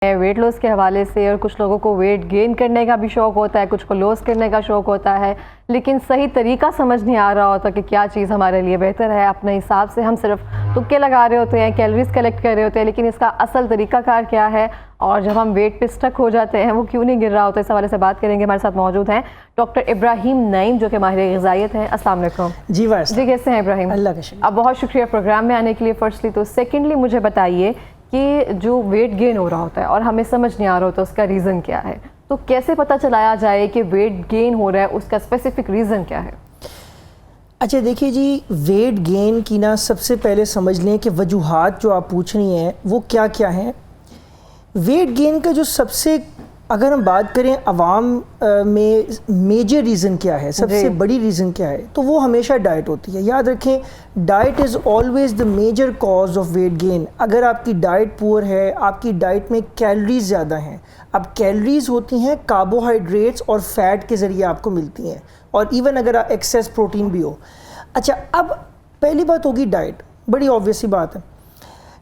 Weight loss के हवाले से, और कुछ लोगों को वेट गेन करने का भी शौक़ होता है, कुछ को लॉस करने का शौक़ होता है, लेकिन सही तरीका समझ नहीं आ रहा होता कि क्या चीज़ हमारे लिए बेहतर है। अपने हिसाब से हम सिर्फ तुक्के लगा रहे होते हैं, कैलोरीज कलेक्ट कर रहे होते हैं, लेकिन इसका असल तरीकाकार क्या है और जब हम वेट पे स्टक हो जाते हैं वो क्यों नहीं गिर रहा होता, इस हवाले से बात करेंगे। हमारे साथ मौजूद हैं डॉक्टर इब्राहिम नईम जो कि माहिर ग़िज़ाइयत हैं। अस्सलाम वालेकुम। जी जी, कैसे हैं इब्राहिम? अल्लाह का शुक्र। अब बहुत शुक्रिया प्रोग्राम में आने के लिए फर्स्टली। तो सेकेंडली मुझे बताइए कि जो वेट गेन हो रहा होता है और हमें समझ नहीं आ रहा होता उसका रीज़न क्या है, तो कैसे पता चलाया जाए कि वेट गेन हो रहा है, उसका स्पेसिफिक रीज़न क्या है? अच्छा देखिए जी, वेट गेन की ना सबसे पहले समझ लें कि वजूहात जो आप पूछ रही हैं वो क्या क्या हैं। वेट गेन का जो सबसे, अगर हम बात करें अवाम में मेजर रीज़न क्या है, सबसे बड़ी रीज़न क्या है, तो वो हमेशा डाइट होती है। याद रखें, diet is always the major cause of weight gain. अगर आपकी डाइट पुअर है, आपकी डाइट में कैलोरीज ज़्यादा हैं, अब कैलोरीज होती हैं कार्बोहाइड्रेट्स और फैट के ज़रिए आपको मिलती हैं, और इवन अगर एक्सेस प्रोटीन भी हो। अच्छा, अब पहली बात होगी डाइट, बड़ी ऑब्वियस सी बात है।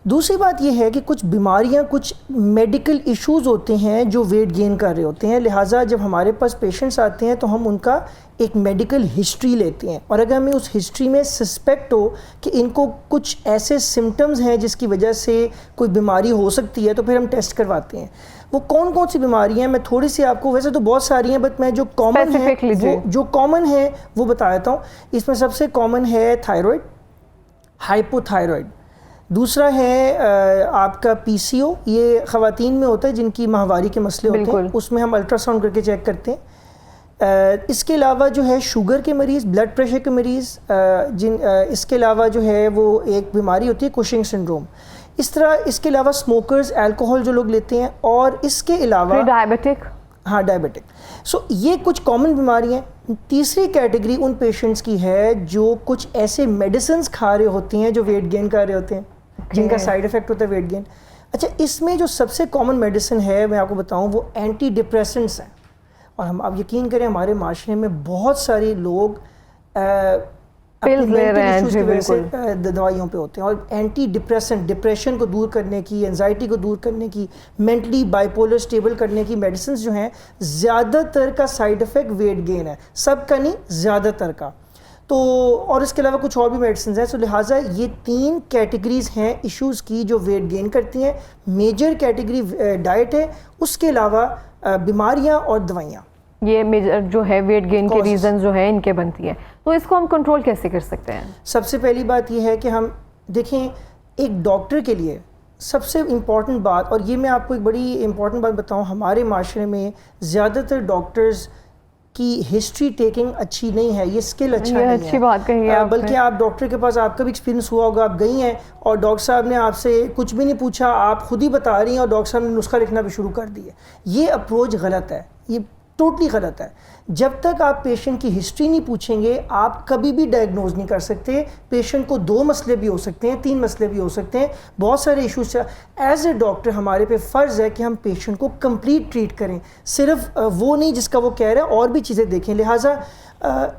दूसरी बात यह है कि कुछ बीमारियां, कुछ मेडिकल इश्यूज होते हैं जो वेट गेन कर रहे होते हैं, लिहाजा जब हमारे पास पेशेंट्स आते हैं तो हम उनका एक मेडिकल हिस्ट्री लेते हैं, और अगर हमें उस हिस्ट्री में सस्पेक्ट हो कि इनको कुछ ऐसे सिम्टम्स हैं जिसकी वजह से कोई बीमारी हो सकती है, तो फिर हम टेस्ट करवाते हैं। वो कौन कौन सी बीमारियां हैं मैं थोड़ी सी आपको, वैसे तो बहुत सारी हैं बट मैं जो कॉमन है वो बता देता हूँ। इसमें सबसे कॉमन है थायराइड, हाइपोथायराइड। दूसरा है आपका पीसीओ, ये ख़वातीन में होता है जिनकी माहवारी के मसले होते हैं, उसमें हम अल्ट्रासाउंड करके चेक करते हैं। इसके अलावा जो है शुगर के मरीज़, ब्लड प्रेशर के मरीज़, इसके अलावा जो है वो एक बीमारी होती है कुशिंग सिंड्रोम। इस तरह इसके अलावा स्मोकर्स, अल्कोहल जो लोग लेते हैं, और इसके अलावा डायबिटिक। हाँ, डायबिटिक। सो ये कुछ कॉमन बीमारियाँ हैं। तीसरी कैटेगरी उन पेशेंट्स की है जो कुछ ऐसे मेडिसिन खा रहे होते हैं जो वेट गेन कर रहे होते हैं, जिनका साइड इफ़ेक्ट होता है वेट गेन। अच्छा, इसमें जो सबसे कॉमन मेडिसिन है मैं आपको बताऊं, वो एंटी डिप्रेसेंट्स हैं। और हम, आप यकीन करें, हमारे माशरे में बहुत सारे लोग पिल्स ले रहे हैं की वजह से दवाइयों पे होते हैं, और एंटी डिप्रेसेंट, डिप्रेशन को दूर करने की, एंजाइटी को दूर करने की, मेंटली बाइपोलर स्टेबल करने की मेडिसिन जो हैं, ज़्यादातर का साइड इफ़ेक्ट वेट गेन है, सबका नहीं, ज़्यादातर का। तो और इसके अलावा कुछ और भी मेडिसिन हैं। सो लिहाजा ये 3 कैटेगरीज़ हैं इश्यूज़ की जो वेट गेन करती हैं। मेजर कैटेगरी डाइट है, उसके अलावा बीमारियां और दवाइयाँ, ये मेजर जो है वेट गेन के रीज़न जो है इनके बनती है। तो इसको हम कंट्रोल कैसे कर सकते हैं? सबसे पहली बात ये है कि हम देखें, एक डॉक्टर के लिए सबसे इम्पॉर्टेंट बात, और ये मैं आपको एक बड़ी इम्पॉर्टेंट बात बताऊँ, हमारे माशरे में ज़्यादातर डॉक्टर्स की हिस्ट्री टेकिंग अच्छी नहीं है, ये स्किल अच्छा नहीं है। अच्छी बात कही है। बल्कि आप डॉक्टर के पास, आपका भी एक्सपीरियंस हुआ होगा, आप गई हैं और डॉक्टर साहब ने आपसे कुछ भी नहीं पूछा, आप खुद ही बता रही हैं और डॉक्टर साहब ने नुस्खा लिखना भी शुरू कर दिया। ये अप्रोच गलत है, ये टोटली गलत है। जब तक आप पेशेंट की हिस्ट्री नहीं पूछेंगे, आप कभी भी डायग्नोज नहीं कर सकते। पेशेंट को 2 मसले भी हो सकते हैं, 3 मसले भी हो सकते हैं, बहुत सारे इश्यूज। एज ए डॉक्टर हमारे पे फ़र्ज़ है कि हम पेशेंट को कंप्लीट ट्रीट करें, सिर्फ वो नहीं जिसका वो कह रहा है, और भी चीज़ें देखें। लिहाजा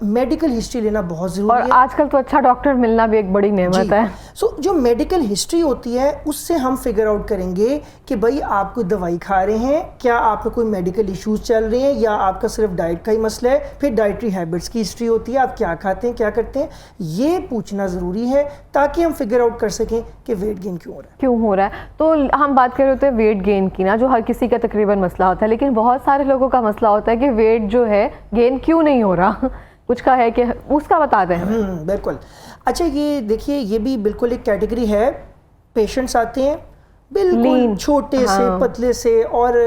मेडिकल हिस्ट्री लेना बहुत ज़रूरी है, और आजकल तो अच्छा डॉक्टर मिलना भी एक बड़ी नेमत है। सो जो मेडिकल हिस्ट्री होती है उससे हम फिगर आउट करेंगे कि भाई आप कोई दवाई खा रहे हैं, क्या आपको कोई मेडिकल इश्यूज चल रहे हैं, या आपका सिर्फ डाइट का ही मसला है। फिर डाइटरी हैबिट्स की हिस्ट्री होती है, आप क्या खाते हैं, क्या करते हैं, ये पूछना ज़रूरी है ताकि हम फिगर आउट कर सकें कि वेट गेन क्यों हो रहा है। तो हम बात कर रहे होते हैं वेट गेन की ना, जो हर किसी का तकरीबन मसला होता है, लेकिन बहुत सारे लोगों का मसला होता है कि वेट जो है गेन क्यों नहीं हो रहा। कुछ का है कि उसका बता दें हमें। बिल्कुल। अच्छा, ये देखिए, ये भी बिल्कुल एक कैटेगरी है। पेशेंट्स आते हैं बिल्कुल छोटे से, पतले से, और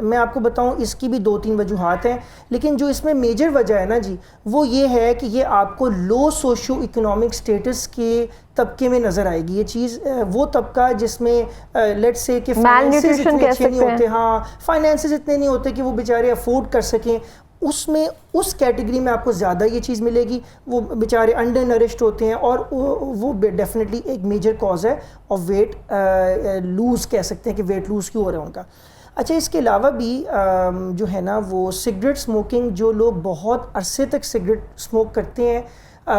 मैं आपको बताऊं इसकी भी 2-3 वजूहात हैं, लेकिन जो इसमें मेजर वजह है ना जी, वो ये है कि ये आपको लो सोशो इकोनॉमिक स्टेटस के तबके में नज़र आएगी। ये चीज़ वो तबका जिसमें लेट्स से कि फाइनेंसेस इतने अच्छे नहीं होते, हाँ, फाइनेंसेस इतने नहीं होते कि वो बेचारे अफोर्ड कर सकें, उसमें उस कैटेगरी में आपको ज़्यादा ये चीज़ मिलेगी। वो बेचारे अंडर नरिश्ड होते हैं, और वो डेफिनेटली एक मेजर कॉज है ऑफ वेट लूज़, कह सकते हैं कि वेट लूज़ क्यों हो रहा है उनका। अच्छा, इसके अलावा भी जो है ना, वो सिगरेट स्मोकिंग, जो लोग बहुत अरसे तक सिगरेट स्मोक करते हैं,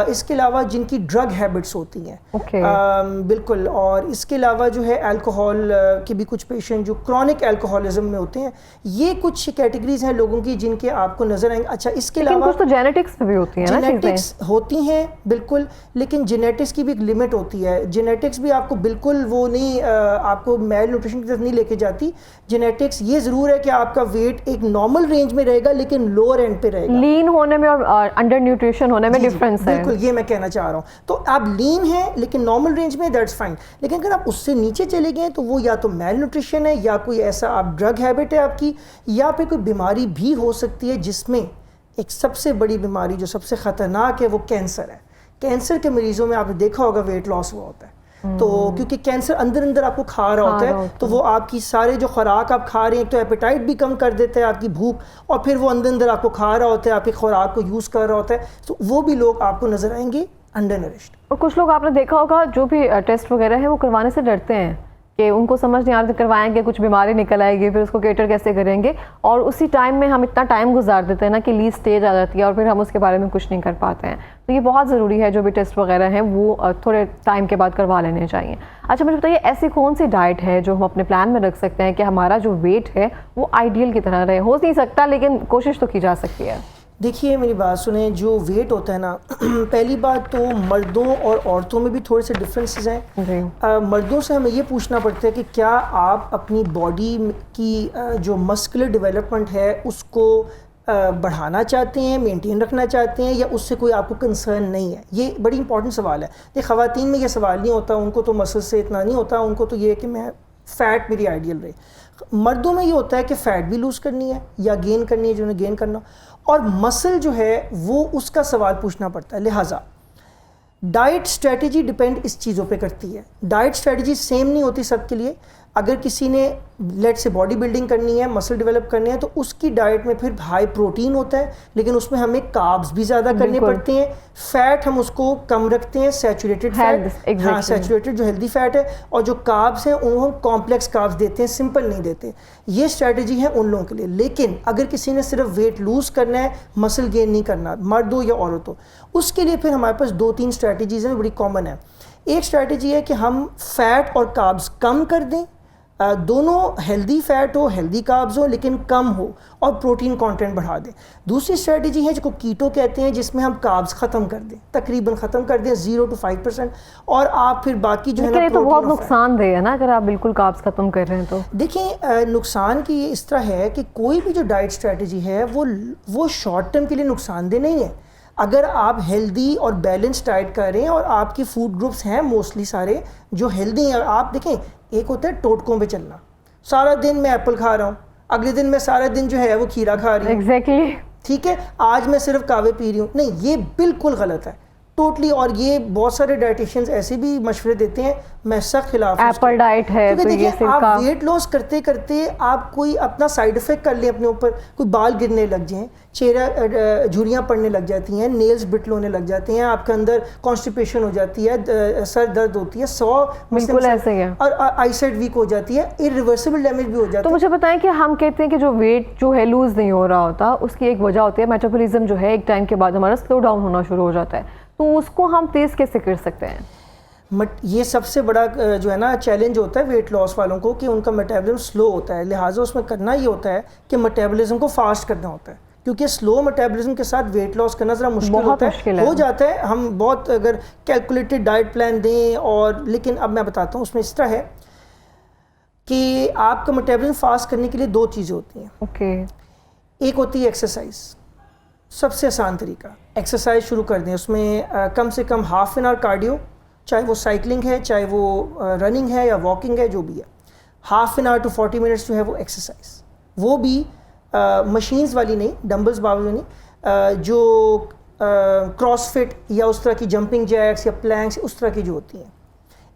इसके अलावा जिनकी ड्रग हैबिट्स होती हैं, बिल्कुल, और इसके अलावा जो है अल्कोहल के भी कुछ पेशेंट जो क्रॉनिक अल्कोहलिज्म में होते हैं, ये कुछ कैटेगरीज हैं लोगों की जिनके आपको नजर आएंगे। अच्छा, इसके अलावा कुछ तो जेनेटिक्स भी होती है ना, जेनेटिक्स होती हैं बिल्कुल, लेकिन जेनेटिक्स की भी एक लिमिट होती है। जेनेटिक्स भी आपको बिल्कुल वो नहीं, आपको मेल न्यूट्रिशन की तरफ नहीं लेके जाती। जेनेटिक्स ये ज़रूर है कि आपका वेट एक नॉर्मल रेंज में रहेगा लेकिन लोअर एंड पे रहेगा। लीन होने में और अंडर न्यूट्रिशन होने में डिफरेंस है। बिल्कुल, ये मैं कहना चाह रहा हूँ। तो आप लीन हैं लेकिन नॉर्मल रेंज में, दैट्स फाइन। लेकिन अगर आप उससे नीचे चले गए तो वो या तो मेल न्यूट्रिशन है, या कोई ऐसा आप ड्रग हैबिट है आपकी, या फिर कोई बीमारी भी हो सकती है, जिसमें एक सबसे बड़ी बीमारी जो सबसे ख़तरनाक है वो कैंसर है। कैंसर के मरीजों में आपने देखा होगा वेट लॉस हुआ होता है। तो क्योंकि कैंसर अंदर अंदर आपको खा रहा होता है, तो वो आपकी सारे जो खुराक आप खा रहे हैं, तो एपेटाइट भी कम कर देता है आपकी भूख, और फिर वो अंदर अंदर आपको खा रहा होता है, आपकी खुराक को यूज़ कर रहा होता है, तो वो भी लोग आपको नज़र आएंगे अंडर नरिश्ड। और कुछ लोग आपने देखा होगा जो भी टेस्ट वगैरह है वो करवाने से डरते हैं कि उनको समझ नहीं आ रहा, करवाएंगे कुछ बीमारी निकल आएगी, फिर उसको केटर कैसे करेंगे, और उसी टाइम में हम इतना टाइम गुजार देते हैं ना कि लीड स्टेज आ जाती है और फिर हम उसके बारे में कुछ नहीं कर पाते हैं। तो ये बहुत ज़रूरी है, जो भी टेस्ट वगैरह हैं वो थोड़े टाइम के बाद करवा लेने चाहिए। अच्छा, मुझे बताइए ऐसी कौन सी डाइट है जो हम अपने प्लान में रख सकते हैं कि हमारा जो वेट है वो आइडियल की तरह रहे? हो नहीं सकता लेकिन कोशिश तो की जा सकती है। देखिए, मेरी बात सुने, जो वेट होता है ना, पहली बात तो मर्दों और औरतों में भी थोड़े से डिफरेंसेस हैं। मर्दों से हमें ये पूछना पड़ता है कि क्या आप अपनी बॉडी की जो मस्कुलर डेवलपमेंट है उसको बढ़ाना चाहते हैं, मेंटेन रखना चाहते हैं, या उससे कोई आपको कंसर्न नहीं है। ये बड़ी इंपॉर्टेंट सवाल है। ये ख़वातीन में ये सवाल नहीं होता, उनको तो मसल से इतना नहीं होता, उनको तो ये है कि मैं फ़ैट मेरी आइडियल रहे। मर्दों में ये होता है कि फ़ैट भी लूज़ करनी है या गेन करनी है, जिन्हें गेन करना, और मसल जो है वो उसका सवाल पूछना पड़ता है। लिहाजा डाइट स्ट्रेटजी डिपेंड इस चीज़ों पे करती है। डाइट स्ट्रेटजी सेम नहीं होती सबके लिए। अगर किसी ने लेट से बॉडी बिल्डिंग करनी है, मसल डेवलप करनी है, तो उसकी डाइट में फिर हाई प्रोटीन होता है, लेकिन उसमें हमें कार्ब्स भी ज़्यादा करने पड़ते हैं। फैट हम उसको कम रखते हैं, सैचुरेटेड फैट, हाँ सैचुरेटेड जो हेल्दी फैट है, और जो कार्ब्स हैं उनको हम कॉम्प्लेक्स कार्ब्स देते हैं, सिंपल नहीं देते। ये स्ट्रैटेजी है उन लोगों के लिए। लेकिन अगर किसी ने सिर्फ वेट लूज़ करना है, मसल गेन नहीं करना, मर्द हो या औरत हो, उसके लिए फिर हमारे पास 2-3 स्ट्रैटेजीज़ हैं, बड़ी कॉमन है। एक स्ट्रैटेजी है कि हम फैट और कार्ब्स कम कर दें, दोनों हेल्दी फैट हो, हेल्दी कार्ब्स हो, लेकिन कम हो, और प्रोटीन कंटेंट बढ़ा दें। दूसरी स्ट्रेटजी है जिसको कीटो कहते हैं, जिसमें हम कार्ब्स ख़त्म कर दें, तकरीबन ख़त्म कर दें 0 to 5%, और आप फिर बाकी जो है ना, तो बहुत नुकसानदेह है ना अगर आप बिल्कुल कार्ब्स ख़त्म कर रहे हैं तो। देखिए, नुकसान की इस तरह है कि कोई भी जो डाइट स्ट्रेटजी है वो शॉर्ट टर्म के लिए नुकसानदेह नहीं है। अगर आप हेल्दी और बैलेंस डाइट कर रहे हैं और आपकी फूड ग्रुप्स हैं मोस्टली सारे जो हेल्दी हैं, आप देखें, एक होता है टोटकों पे चलना, सारा दिन मैं एप्पल खा रहा हूँ, अगले दिन मैं सारा दिन जो है वो खीरा खा रही हूँ, एग्जैक्टली, ठीक है, आज मैं सिर्फ कावे पी रही हूँ। नहीं, ये बिल्कुल गलत है टोटली। और ये बहुत सारे डाइटिशियंस ऐसे भी मशवरे देते हैं, मैं सख्त खिलाफ। एप्पल डाइट है तो ये सिर्फ आप वेट लॉस करते करते आप कोई अपना साइड इफेक्ट कर लें अपने ऊपर, कोई बाल गिरने लग जाएं, चेहरा झुर्रियाँ पड़ने लग जाती हैं, नेल्स ब्रिटल होने लग जाते हैं, आपके अंदर कॉन्स्टिपेशन हो जाती है, सर दर्द होती है, 100 बिल्कुल ऐसे ही है, और आईसाइट वीक हो जाती है, इरिवर्सिबल डैमेज भी हो जाता है। तो मुझे बताएं कि हम कहते हैं कि जो वेट जो है लूज नहीं हो रहा होता, उसकी एक वजह होती है मेटाबॉलिज्म जो है एक टाइम के बाद हमारा स्लो डाउन होना शुरू हो जाता है, तो उसको हम तेज़ कैसे कर सकते हैं? ये सबसे बड़ा जो है ना चैलेंज होता है वेट लॉस वालों को कि उनका मेटाबॉलिज्म स्लो होता है। लिहाजा उसमें करना ये होता है कि मेटाबॉलिज्म को फास्ट करना होता है, क्योंकि स्लो मेटाबॉलिज्म के साथ वेट लॉस करना ज़रा मुश्किल होता है, हो जाता है। हम बहुत अगर कैलकुलेटेड डाइट प्लान दें, और लेकिन अब मैं बताता हूँ उसमें इस तरह है कि आपका मेटाबॉलिज्म फास्ट करने के लिए 2 चीज़ें होती हैं। ओके, एक होती है एक्सरसाइज, सबसे आसान तरीका, एक्सरसाइज शुरू कर दें। उसमें कम से कम हाफ एन आवर कार्डियो, चाहे वो साइकिलिंग है, चाहे वो रनिंग है या वॉकिंग है, जो भी है, half an hour to 40 minutes जो है वो एक्सरसाइज, वो भी मशीन्स वाली नहीं, डंबल्स बाबू नहीं, जो क्रॉसफिट या उस तरह की जंपिंग जैक्स या प्लैंक्स उस तरह की जो होती हैं।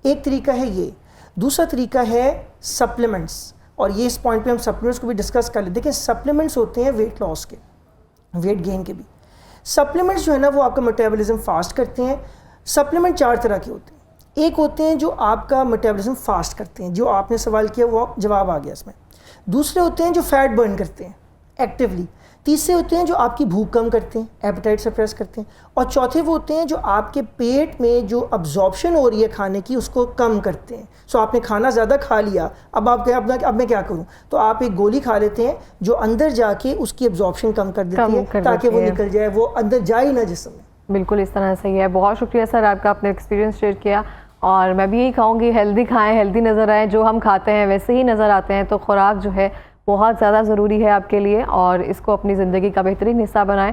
एक तरीका है ये। दूसरा तरीका है सप्लीमेंट्स, और ये इस पॉइंट पे हम सप्लीमेंट्स को भी डिस्कस कर लेते हैं। देखिए, सप्लीमेंट्स होते हैं वेट लॉस के, वेट गेन के भी। सप्लीमेंट्स जो है ना वो आपका मेटाबॉलिज्म फास्ट करते हैं। सप्लीमेंट 4 तरह के होते हैं। एक होते हैं जो आपका मेटाबॉलिज्म फास्ट करते हैं, जो आपने सवाल किया वो जवाब आ गया इसमें। दूसरे होते हैं जो फैट बर्न करते हैं एक्टिवली, तीसरे होते हैं जो आपकी भूख कम करते हैं, एपेटाइट सप्रेस करते हैं, और चौथे वो होते हैं जो आपके पेट में जो अब्जॉर्प्शन हो रही है खाने की उसको कम करते हैं। सो आपने खाना ज़्यादा खा लिया, अब आप क्या, अब मैं क्या करूं, तो आप एक गोली खा लेते हैं जो अंदर जाके उसकी अब्जॉर्प्शन कम कर देती है ताकि वो निकल जाए, वो अंदर जाए ही ना जिस्म में। बिल्कुल इस तरह से ही है। बहुत शुक्रिया सर आपका, आपने एक्सपीरियंस शेयर किया। और मैं भी यही कहूँगी, हेल्दी खाएं, हेल्दी नज़र आएँ, जो हम खाते हैं वैसे ही नज़र आते हैं। तो खुराक जो है बहुत ज़्यादा ज़रूरी है आपके लिए, और इसको अपनी ज़िंदगी का बेहतरीन हिस्सा बनाएं।